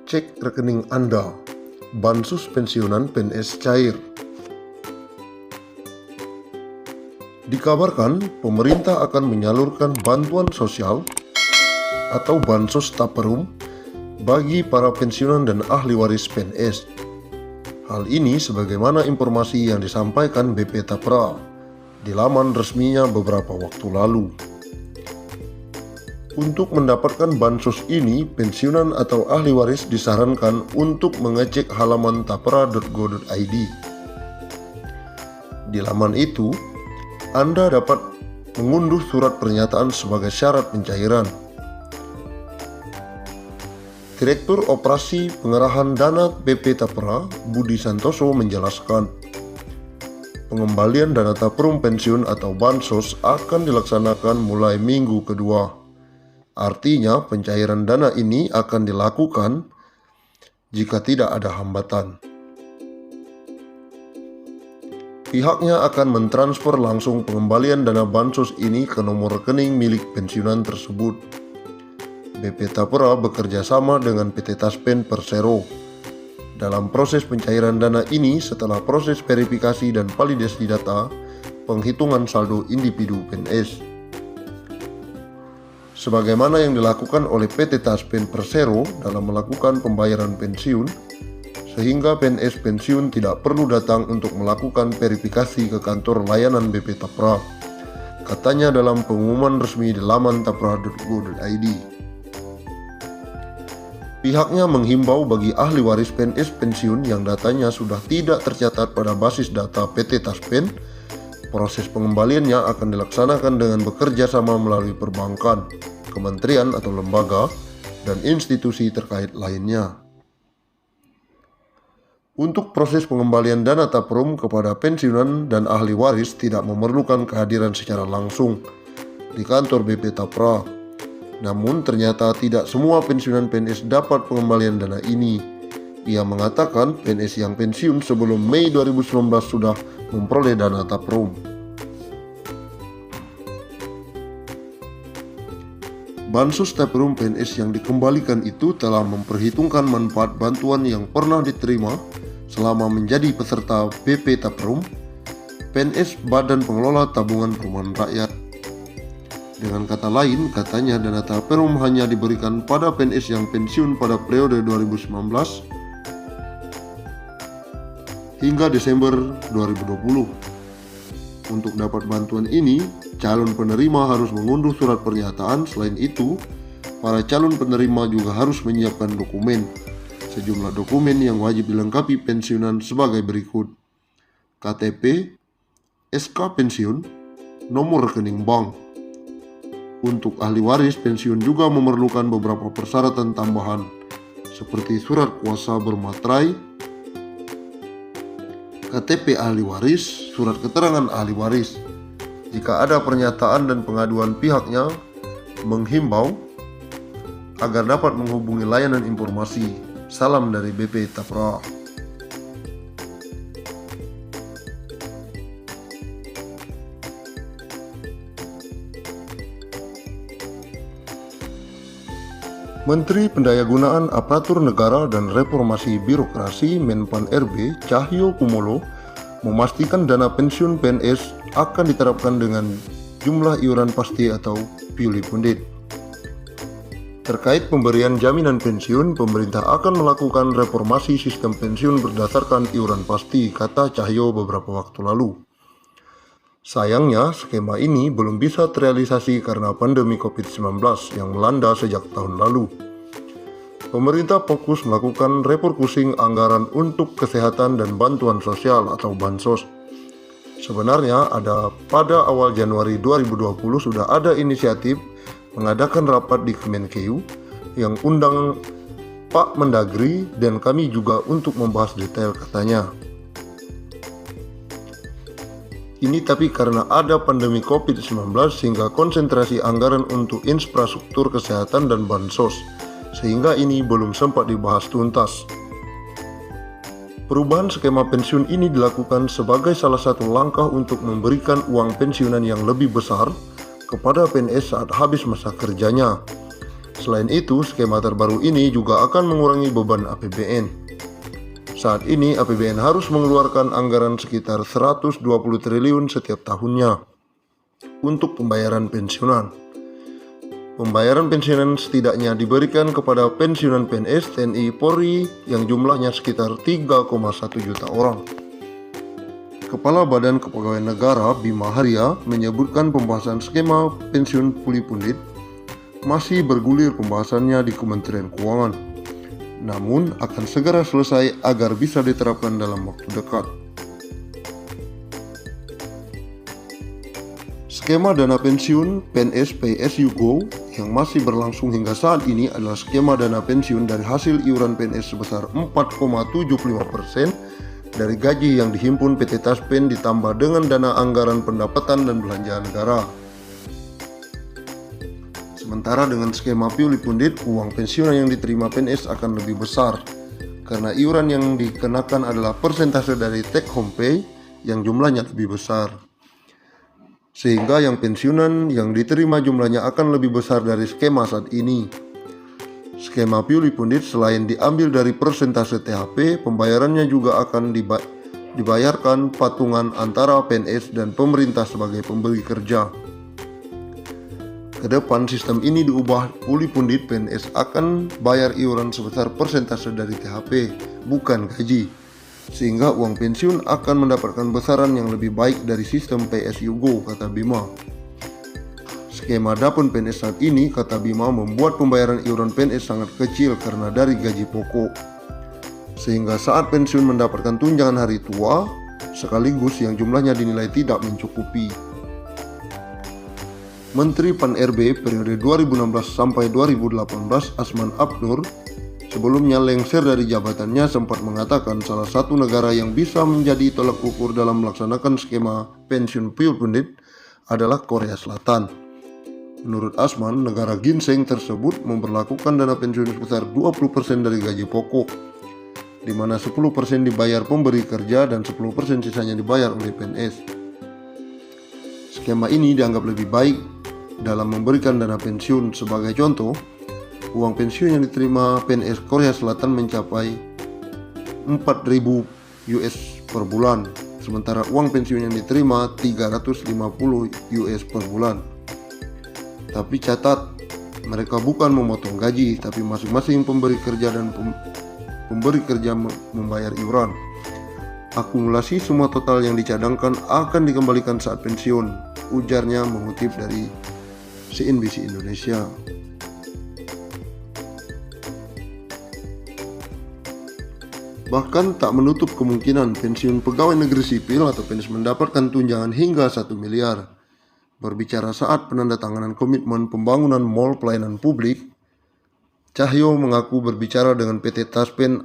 Cek rekening Anda. Bansos pensiunan PNS cair. Dikabarkan pemerintah akan menyalurkan bantuan sosial atau bansos taperum bagi para pensiunan dan ahli waris PNS. Hal ini sebagaimana informasi yang disampaikan BP Tapra di laman resminya beberapa waktu lalu. Untuk mendapatkan bansos ini, pensiunan atau ahli waris disarankan untuk mengecek halaman tapra.go.id. Di laman itu, Anda dapat mengunduh surat pernyataan sebagai syarat pencairan. Direktur Operasi Pengerahan Dana BP Tapra, Budi Santoso menjelaskan, pengembalian dana taperum pensiun atau bansos akan dilaksanakan mulai minggu kedua. Artinya pencairan dana ini akan dilakukan jika tidak ada hambatan. Pihaknya akan mentransfer langsung pengembalian dana bansos ini ke nomor rekening milik pensiunan tersebut. BP Tapra bekerja sama dengan PT Taspen Persero dalam proses pencairan dana ini setelah proses verifikasi dan validasi data penghitungan saldo individu PNS. Sebagaimana yang dilakukan oleh PT Taspen Persero dalam melakukan pembayaran pensiun, sehingga PNS pensiun tidak perlu datang untuk melakukan verifikasi ke kantor layanan BP Tapra, katanya dalam pengumuman resmi di laman tapra.go.id. Pihaknya menghimbau bagi ahli waris PNS pensiun yang datanya sudah tidak tercatat pada basis data PT Taspen, proses pengembaliannya akan dilaksanakan dengan bekerja sama melalui perbankan, kementerian atau lembaga, dan institusi terkait lainnya. Untuk proses pengembalian dana taperum kepada pensiunan dan ahli waris tidak memerlukan kehadiran secara langsung di kantor BP Tapra. Namun ternyata tidak semua pensiunan PNS dapat pengembalian dana ini. Ia mengatakan PNS yang pensiun sebelum Mei 2019 sudah memperoleh dana taperum. Bansos taperum PNS yang dikembalikan itu telah memperhitungkan manfaat bantuan yang pernah diterima selama menjadi peserta BP Taperum, PNS Badan Pengelola Tabungan Perumahan Rakyat. Dengan kata lain, katanya dana taperum hanya diberikan pada PNS yang pensiun pada periode 2019 hingga Desember 2020. Untuk dapat bantuan ini, calon penerima harus mengunduh surat pernyataan. Selain itu, para calon penerima juga harus menyiapkan dokumen. Sejumlah dokumen yang wajib dilengkapi pensiunan sebagai berikut: KTP, SK pensiun, nomor rekening bank. Untuk ahli waris pensiun juga memerlukan beberapa persyaratan tambahan, seperti surat kuasa bermaterai, KTP ahli waris, surat keterangan ahli waris. Jika ada pernyataan dan pengaduan, pihaknya menghimbau agar dapat menghubungi layanan informasi. Salam dari BP Tapra. Menteri Pendayagunaan Aparatur Negara dan Reformasi Birokrasi Menpan RB Cahyo Kumolo memastikan dana pensiun PNS akan diterapkan dengan jumlah iuran pasti atau fully funded. Terkait pemberian jaminan pensiun, pemerintah akan melakukan reformasi sistem pensiun berdasarkan iuran pasti, kata Cahyo beberapa waktu lalu. Sayangnya, skema ini belum bisa terrealisasi karena pandemi COVID-19 yang melanda sejak tahun lalu. Pemerintah fokus melakukan refocusing anggaran untuk kesehatan dan bantuan sosial atau bansos. Sebenarnya pada awal Januari 2020 sudah ada inisiatif mengadakan rapat di Kemenkeu yang undang Pak Mendagri dan kami juga untuk membahas detail, katanya. Ini tapi karena ada pandemi COVID-19 sehingga konsentrasi anggaran untuk infrastruktur kesehatan dan bansos, sehingga ini belum sempat dibahas tuntas. Perubahan skema pensiun ini dilakukan sebagai salah satu langkah untuk memberikan uang pensiunan yang lebih besar kepada PNS saat habis masa kerjanya, Selain itu, skema terbaru ini juga akan mengurangi beban APBN. Saat ini APBN harus mengeluarkan anggaran sekitar 120 triliun setiap tahunnya untuk pembayaran pensiunan. Pembayaran pensiunan setidaknya diberikan kepada pensiunan PNS, TNI, Polri yang jumlahnya sekitar 3,1 juta orang. Kepala Badan Kepegawaian Negara Bima Arya menyebutkan pembahasan skema pensiun puli pundit masih bergulir pembahasannya di Kementerian Keuangan, namun akan segera selesai agar bisa diterapkan dalam waktu dekat. Skema dana pensiun PNS Pay As You Go yang masih berlangsung hingga saat ini adalah skema dana pensiun dari hasil iuran PNS sebesar 4,75% dari gaji yang dihimpun PT Taspen ditambah dengan dana anggaran pendapatan dan belanja negara. Sementara dengan skema puli pundit, uang pensiunan yang diterima PNS akan lebih besar karena iuran yang dikenakan adalah persentase dari take home pay yang jumlahnya lebih besar. Sehingga yang pensiunan yang diterima jumlahnya akan lebih besar dari skema saat ini. Skema puli pundit selain diambil dari persentase THP, pembayarannya juga akan dibayarkan patungan antara PNS dan pemerintah sebagai pemberi kerja. Kedepan sistem ini diubah, puli pundit PNS akan bayar iuran sebesar persentase dari THP, bukan gaji, sehingga uang pensiun akan mendapatkan besaran yang lebih baik dari sistem Pay As You Go, kata Bima. Skema Dapun PNS saat ini, kata Bima, membuat pembayaran iuran PNS sangat kecil karena dari gaji pokok, sehingga saat pensiun mendapatkan tunjangan hari tua sekaligus yang jumlahnya dinilai tidak mencukupi. Menteri Pan-RB periode 2016 sampai 2018 Asman Abnur sebelumnya lengser dari jabatannya sempat mengatakan salah satu negara yang bisa menjadi tolak ukur dalam melaksanakan skema pensiun puli pundit adalah Korea Selatan. Menurut Asman, negara ginseng tersebut memberlakukan dana pensiun sebesar 20% dari gaji pokok, di mana 10% dibayar pemberi kerja dan 10% sisanya dibayar oleh PNS. Skema ini dianggap lebih baik dalam memberikan dana pensiun. Sebagai contoh, uang pensiun yang diterima PNS Korea Selatan mencapai 4.000 US per bulan, sementara uang pensiun yang diterima 350 US per bulan. Tapi catat, mereka bukan memotong gaji, tapi masing-masing pemberi kerja dan pemberi kerja membayar iuran. Akumulasi semua total yang dicadangkan akan dikembalikan saat pensiun, ujarnya mengutip dari CNBC Indonesia. Bahkan tak menutup kemungkinan pensiun pegawai negeri sipil atau PNS mendapatkan tunjangan hingga 1 miliar. Berbicara saat penandatanganan komitmen pembangunan mal pelayanan publik, Cahyo mengaku berbicara dengan PT Taspen